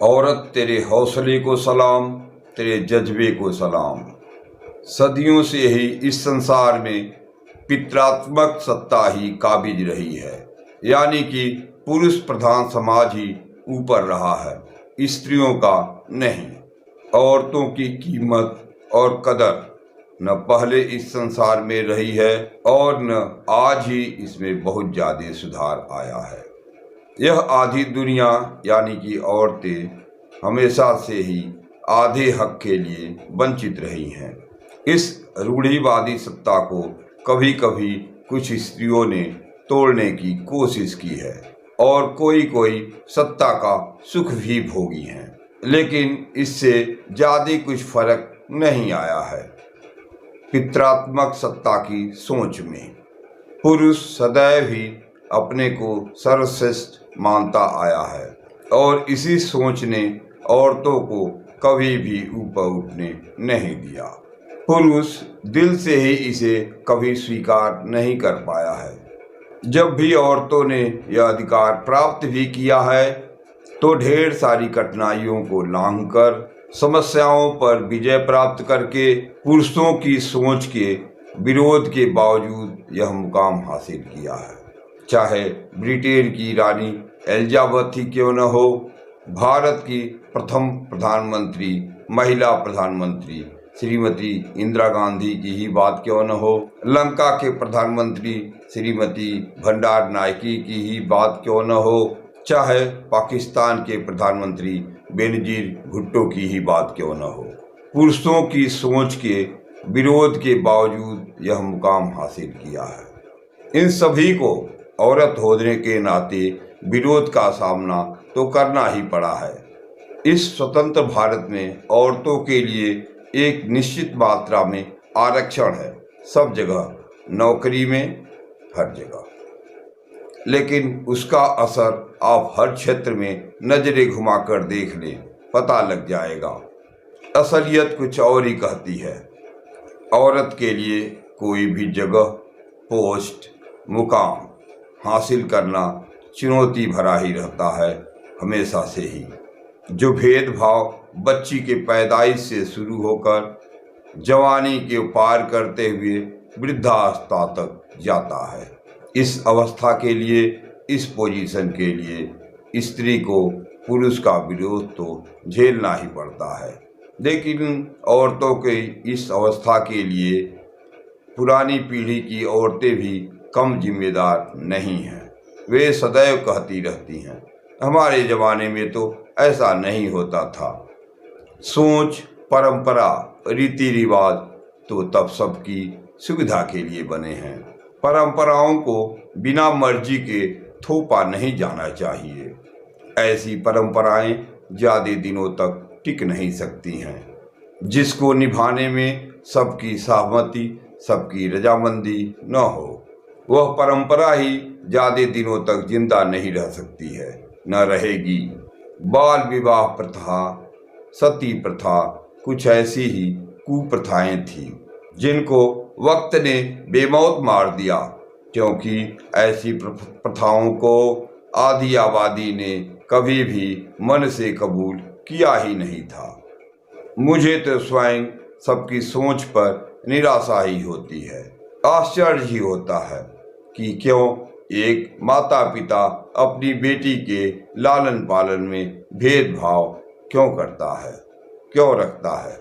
औरत तेरे हौसले को सलाम, तेरे जज्बे को सलाम। सदियों से ही इस संसार में पितृत्मक सत्ता ही काबिज रही है, यानी कि पुरुष प्रधान समाज ही ऊपर रहा है, स्त्रियों का नहीं। औरतों की कीमत और कदर न पहले इस संसार में रही है और न आज ही इसमें बहुत ज़्यादा सुधार आया है। यह आधी दुनिया यानी कि औरतें हमेशा से ही आधे हक के लिए वंचित रही हैं। इस रूढ़िवादी सत्ता को कभी कभी कुछ स्त्रियों ने तोड़ने की कोशिश की है और कोई कोई सत्ता का सुख भी भोगी हैं, लेकिन इससे ज़्यादा कुछ फर्क नहीं आया है। पितृत्मक सत्ता की सोच में पुरुष सदैव ही अपने को सर्वश्रेष्ठ मानता आया है और इसी सोच ने औरतों को कभी भी ऊपर उठने नहीं दिया। पुरुष दिल से ही इसे कभी स्वीकार नहीं कर पाया है। जब भी औरतों ने यह अधिकार प्राप्त भी किया है तो ढेर सारी कठिनाइयों को लांघकर, समस्याओं पर विजय प्राप्त करके, पुरुषों की सोच के विरोध के बावजूद यह मुकाम हासिल किया है। चाहे ब्रिटेन की रानी एलिजाबेथ ही क्यों न हो, भारत की प्रथम प्रधानमंत्री, महिला प्रधानमंत्री श्रीमती इंदिरा गांधी की ही बात क्यों न हो, लंका के प्रधानमंत्री श्रीमती भंडार नायकी की ही बात क्यों न हो, चाहे पाकिस्तान के प्रधानमंत्री बेनजीर भुट्टो की ही बात क्यों न हो, पुरुषों की सोच के विरोध के बावजूद यह मुकाम हासिल किया है। इन सभी को औरत होने के नाते विरोध का सामना तो करना ही पड़ा है। इस स्वतंत्र भारत में औरतों के लिए एक निश्चित मात्रा में आरक्षण है, सब जगह, नौकरी में, हर जगह। लेकिन उसका असर आप हर क्षेत्र में नजरें घुमाकर देख लें, पता लग जाएगा। असलियत कुछ और ही कहती है। औरत के लिए कोई भी जगह, पोस्ट, मुकाम हासिल करना चुनौती भरा ही रहता है हमेशा से ही। जो भेदभाव बच्ची के पैदाइश से शुरू होकर जवानी के पार करते हुए वृद्धावस्था तक जाता है, इस अवस्था के लिए, इस पोजीशन के लिए स्त्री को पुरुष का विरोध तो झेलना ही पड़ता है। लेकिन औरतों के इस अवस्था के लिए पुरानी पीढ़ी की औरतें भी कम जिम्मेदार नहीं हैं। वे सदैव कहती रहती हैं, हमारे ज़माने में तो ऐसा नहीं होता था। सोच, परंपरा, रीति रिवाज तो तब सबकी सुविधा के लिए बने हैं। परंपराओं को बिना मर्जी के थोपा नहीं जाना चाहिए। ऐसी परंपराएं ज़्यादा दिनों तक टिक नहीं सकती हैं, जिसको निभाने में सबकी सहमति, सबकी रजामंदी न हो, वह परंपरा ही ज़्यादा दिनों तक जिंदा नहीं रह सकती है, न रहेगी। बाल विवाह प्रथा, सती प्रथा, कुछ ऐसी ही कुप्रथाएं थीं जिनको वक्त ने बेमौत मार दिया, क्योंकि ऐसी प्रथाओं को आधी आबादी ने कभी भी मन से कबूल किया ही नहीं था। मुझे तो स्वयं सबकी सोच पर निराशा ही होती है। आश्चर्य ही होता है कि क्यों एक माता पिता अपनी बेटी के लालन पालन में भेदभाव क्यों करता है, क्यों रखता है।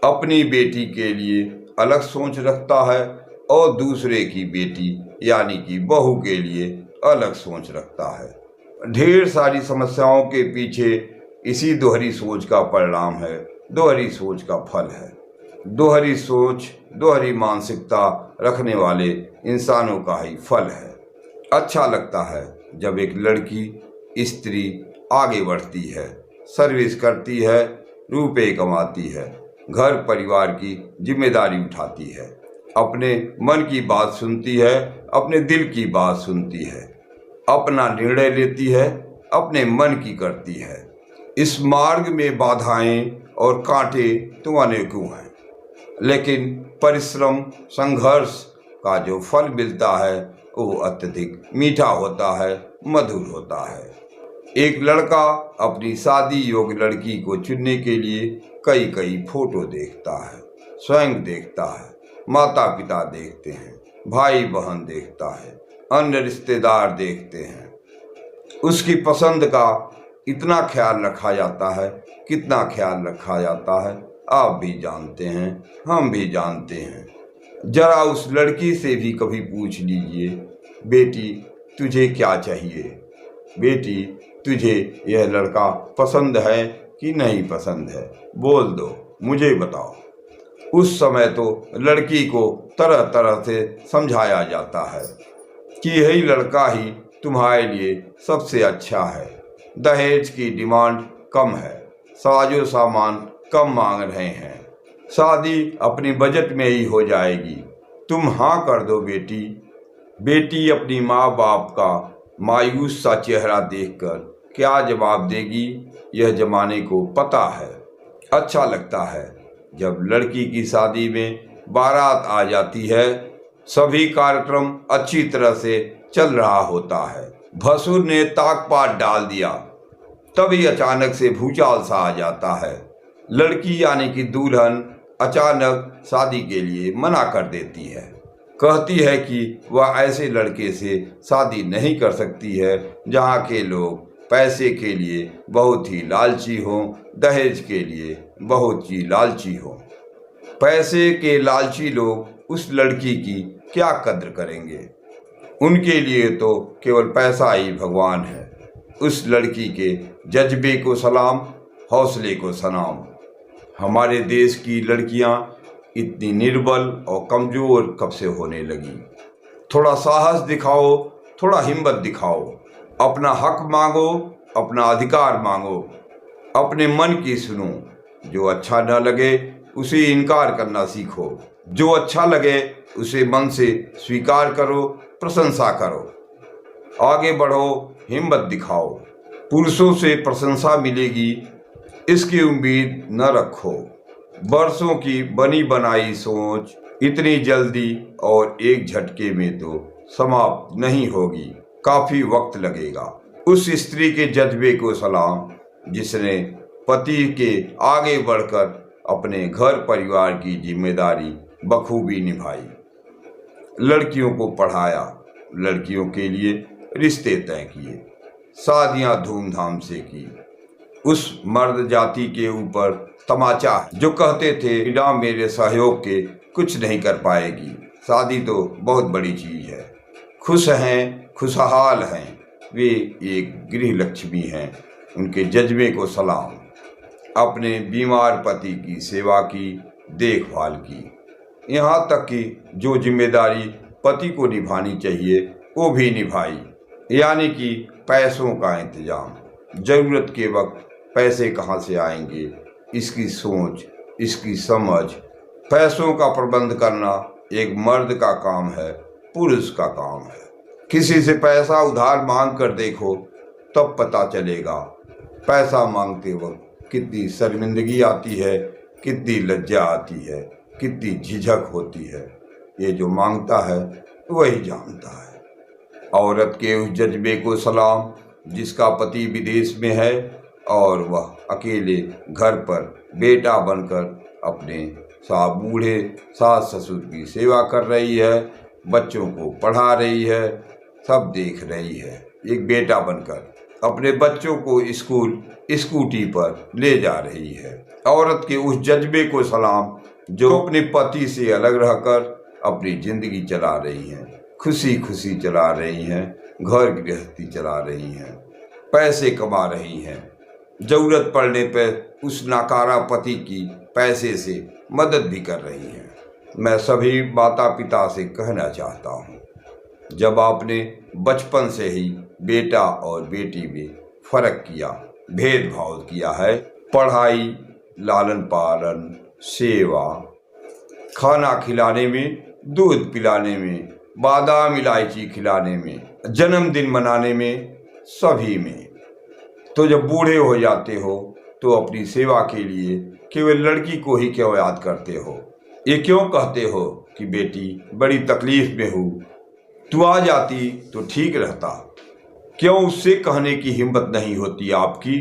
अपनी बेटी के लिए अलग सोच रखता है और दूसरे की बेटी यानी कि बहू के लिए अलग सोच रखता है। ढेर सारी समस्याओं के पीछे इसी दोहरी सोच का परिणाम है, दोहरी सोच का फल है। दोहरी सोच, दोहरी मानसिकता रखने वाले इंसानों का ही फल है। अच्छा लगता है जब एक लड़की, स्त्री आगे बढ़ती है, सर्विस करती है, रुपए कमाती है, घर परिवार की जिम्मेदारी उठाती है, अपने मन की बात सुनती है, अपने दिल की बात सुनती है, अपना निर्णय लेती है, अपने मन की करती है। इस मार्ग में बाधाएं और कांटे तो अनेकों हैं, लेकिन परिश्रम, संघर्ष का जो फल मिलता है वो अत्यधिक मीठा होता है, मधुर होता है। एक लड़का अपनी शादी योग्य लड़की को चुनने के लिए कई कई फोटो देखता है, स्वयं देखता है, माता पिता देखते हैं, भाई बहन देखता है, अन्य रिश्तेदार देखते हैं। उसकी पसंद का इतना ख्याल रखा जाता है, कितना ख्याल रखा जाता है आप भी जानते हैं, हम भी जानते हैं। जरा उस लड़की से भी कभी पूछ लीजिए, बेटी तुझे क्या चाहिए, बेटी तुझे यह लड़का पसंद है कि नहीं पसंद है, बोल दो, मुझे बताओ। उस समय तो लड़की को तरह तरह से समझाया जाता है कि यही लड़का ही तुम्हारे लिए सबसे अच्छा है, दहेज की डिमांड कम है, साजो सामान कम मांग रहे हैं, शादी अपनी बजट में ही हो जाएगी, तुम हाँ कर दो बेटी। बेटी अपनी माँ बाप का मायूस सा चेहरा देखकर क्या जवाब देगी, यह जमाने को पता है। अच्छा लगता है जब लड़की की शादी में बारात आ जाती है, सभी कार्यक्रम अच्छी तरह से चल रहा होता है, भसुर ने ताक पात डाल दिया, तभी अचानक से भूचाल सा आ जाता है। लड़की यानी कि दुल्हन अचानक शादी के लिए मना कर देती है, कहती है कि वह ऐसे लड़के से शादी नहीं कर सकती है जहाँ के लोग पैसे के लिए बहुत ही लालची हों, दहेज के लिए बहुत ही लालची हों। पैसे के लालची लोग उस लड़की की क्या कद्र करेंगे, उनके लिए तो केवल पैसा ही भगवान है। उस लड़की के जज्बे को सलाम, हौसले को सलाम। हमारे देश की लड़कियां इतनी निर्बल और कमज़ोर कब से होने लगी। थोड़ा साहस दिखाओ, थोड़ा हिम्मत दिखाओ, अपना हक मांगो, अपना अधिकार मांगो, अपने मन की सुनो। जो अच्छा न लगे उसे इनकार करना सीखो, जो अच्छा लगे उसे मन से स्वीकार करो, प्रशंसा करो। आगे बढ़ो, हिम्मत दिखाओ। पुरुषों से प्रशंसा मिलेगी इसकी उम्मीद न रखो। बरसों की बनी बनाई सोच इतनी जल्दी और एक झटके में तो समाप्त नहीं होगी, काफी वक्त लगेगा। उस स्त्री के जज्बे को सलाम जिसने पति के आगे बढ़कर अपने घर परिवार की जिम्मेदारी बखूबी निभाई, लड़कियों को पढ़ाया, लड़कियों के लिए रिश्ते तय किए, शादियां धूमधाम से की। उस मर्द जाति के ऊपर तमाचा जो कहते थे बिना मेरे सहयोग के कुछ नहीं कर पाएगी, शादी तो बहुत बड़ी चीज है। खुश हैं, खुशहाल हैं, वे एक गृह लक्ष्मी हैं, उनके जज्बे को सलाम। अपने बीमार पति की सेवा की, देखभाल की, यहाँ तक कि जो जिम्मेदारी पति को निभानी चाहिए वो भी निभाई, यानी कि पैसों का इंतजाम। ज़रूरत के वक्त पैसे कहाँ से आएंगे, इसकी सोच, इसकी समझ। पैसों का प्रबंध करना एक मर्द का काम है, पुरुष का काम है। किसी से पैसा उधार मांग कर देखो, तब पता चलेगा पैसा मांगते वक्त कितनी शर्मिंदगी आती है, कितनी लज्जा आती है, कितनी झिझक होती है। ये जो मांगता है वही जानता है। औरत के उस जज्बे को सलाम जिसका पति विदेश में है और वह अकेले घर पर बेटा बनकर अपने बूढ़े सास ससुर की सेवा कर रही है, बच्चों को पढ़ा रही है, सब देख रही है। एक बेटा बनकर अपने बच्चों को स्कूल स्कूटी पर ले जा रही है। औरत के उस जज्बे को सलाम जो अपने पति से अलग रहकर अपनी जिंदगी चला रही हैं, खुशी खुशी चला रही हैं, घर गृहस्थी चला रही हैं, पैसे कमा रही हैं, जरूरत पड़ने पर उस नाकारा पति की पैसे से मदद भी कर रही हैं। मैं सभी माता पिता से कहना चाहता हूँ, जब आपने बचपन से ही बेटा और बेटी में फर्क किया, भेदभाव किया है, पढ़ाई, लालन पालन, सेवा, खाना खिलाने में, दूध पिलाने में, बादाम इलायची खिलाने में, जन्मदिन मनाने में, सभी में, तो जब बूढ़े हो जाते हो तो अपनी सेवा के लिए केवल लड़की को ही क्यों याद करते हो? ये क्यों कहते हो कि बेटी बड़ी तकलीफ में हूँ, तू आ जाती तो ठीक रहता। क्यों उससे कहने की हिम्मत नहीं होती आपकी,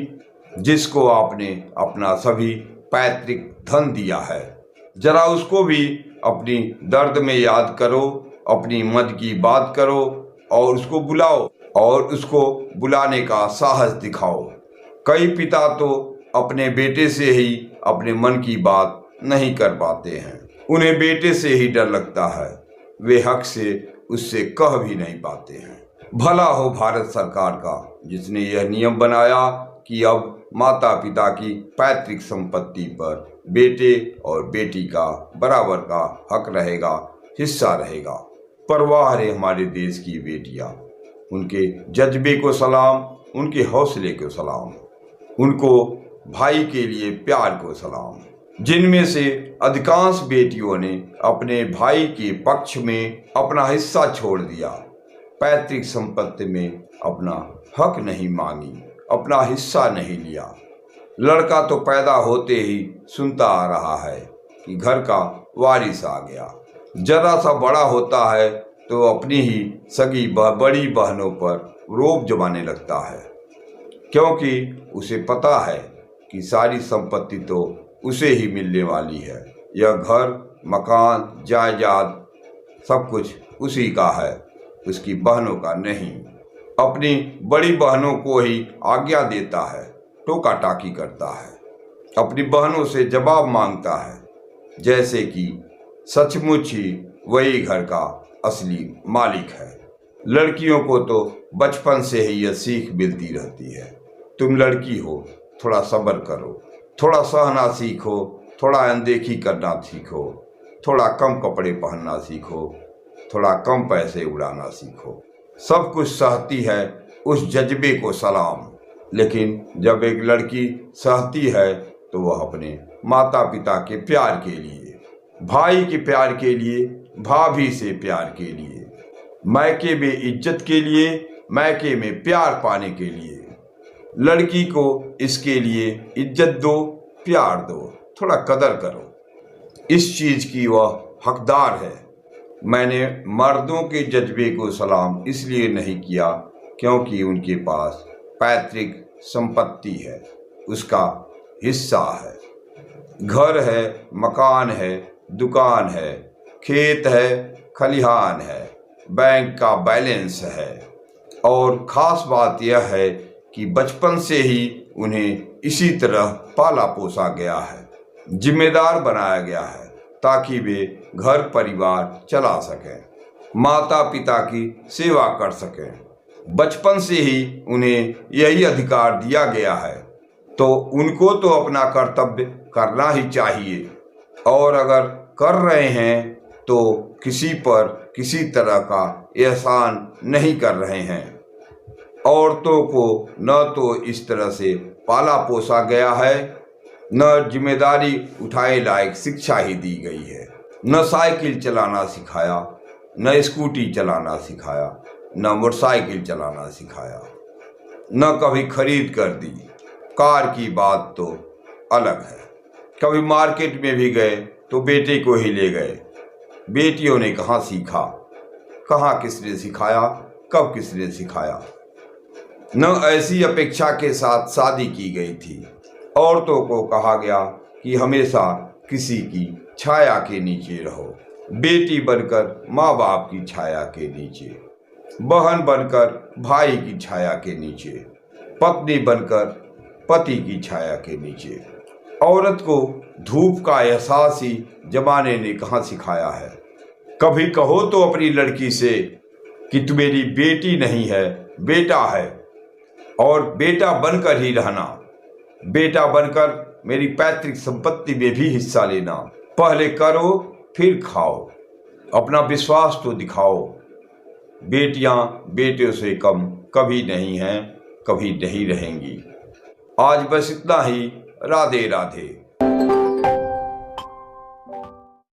जिसको आपने अपना सभी पैतृक धन दिया है? जरा उसको भी अपनी दर्द में याद करो, अपनी मन की बात करो और उसको बुलाओ और उसको बुलाने का साहस दिखाओ। कई पिता तो अपने बेटे से ही अपने मन की बात नहीं कर पाते हैं। उन्हें बेटे से ही डर लगता है, वे हक से उससे कह भी नहीं पाते हैं। भला हो भारत सरकार का, जिसने यह नियम बनाया कि अब माता पिता की पैतृक संपत्ति पर बेटे और बेटी का बराबर का हक रहेगा, हिस्सा रहेगा। परवाह रहे हमारे देश की बेटियां, उनके जज्बे को सलाम, उनके हौसले को सलाम, उनको भाई के लिए प्यार को सलाम। जिनमें से अधिकांश बेटियों ने अपने भाई के पक्ष में अपना हिस्सा छोड़ दिया, पैतृक संपत्ति में अपना हक नहीं मांगी, अपना हिस्सा नहीं लिया। लड़का तो पैदा होते ही सुनता आ रहा है कि घर का वारिस आ गया। जरा सा बड़ा होता है तो अपनी ही सगी बड़ी बहनों पर रोब जमाने लगता है, क्योंकि उसे पता है कि सारी संपत्ति तो उसे ही मिलने वाली है। यह घर, मकान, जायदाद सब कुछ उसी का है, उसकी बहनों का नहीं। अपनी बड़ी बहनों को ही आज्ञा देता है, टोका टाकी करता है, अपनी बहनों से जवाब मांगता है, जैसे कि सचमुच ही वही घर का असली मालिक है। लड़कियों को तो बचपन से ही यह सीख मिलती रहती है, तुम लड़की हो, थोड़ा सब्र करो, थोड़ा सहना सीखो, थोड़ा अनदेखी करना सीखो, थोड़ा कम कपड़े पहनना सीखो, थोड़ा कम पैसे उड़ाना सीखो। सब कुछ सहती है, उस जज्बे को सलाम। लेकिन जब एक लड़की सहती है तो वह अपने माता पिता के प्यार के लिए, भाई के प्यार के लिए, भाभी से प्यार के लिए, मायके में इज्जत के लिए, मायके में प्यार पाने के लिए, लड़की को इसके लिए इज्जत दो, प्यार दो, थोड़ा कदर करो। इस चीज की वह हकदार है। मैंने मर्दों के जज्बे को सलाम इसलिए नहीं किया क्योंकि उनके पास पैतृक संपत्ति है, उसका हिस्सा है, घर है, मकान है, दुकान है, खेत है, खलिहान है, बैंक का बैलेंस है। और ख़ास बात यह है कि बचपन से ही उन्हें इसी तरह पाला पोसा गया है, जिम्मेदार बनाया गया है, ताकि वे घर परिवार चला सकें, माता पिता की सेवा कर सकें। बचपन से ही उन्हें यही अधिकार दिया गया है, तो उनको तो अपना कर्तव्य करना ही चाहिए। और अगर कर रहे हैं तो किसी पर किसी तरह का एहसान नहीं कर रहे हैं। औरतों को न तो इस तरह से पाला पोसा गया है, न जिम्मेदारी उठाए लायक शिक्षा ही दी गई है, न साइकिल चलाना सिखाया, न स्कूटी चलाना सिखाया, न मोटरसाइकिल चलाना सिखाया, न कभी खरीद कर दी। कार की बात तो अलग है। कभी मार्केट में भी गए तो बेटे को ही ले गए। बेटियों ने कहाँ सीखा, कहाँ किसने सिखाया, कब किसने सिखाया। न ऐसी अपेक्षा के साथ शादी की गई थी। औरतों को कहा गया कि हमेशा किसी की छाया के नीचे रहो, बेटी बनकर माँ बाप की छाया के नीचे, बहन बनकर भाई की छाया के नीचे, पत्नी बनकर पति की छाया के नीचे। औरत को धूप का एहसास ही जमाने ने कहाँ सिखाया है। कभी कहो तो अपनी लड़की से कि तू मेरी बेटी नहीं है, बेटा है, और बेटा बनकर ही रहना, बेटा बनकर मेरी पैतृक संपत्ति में भी हिस्सा लेना। पहले करो फिर खाओ, अपना विश्वास तो दिखाओ। बेटियां बेटियों से कम कभी नहीं हैं, कभी नहीं रहेंगी। आज बस इतना ही। राधे राधे।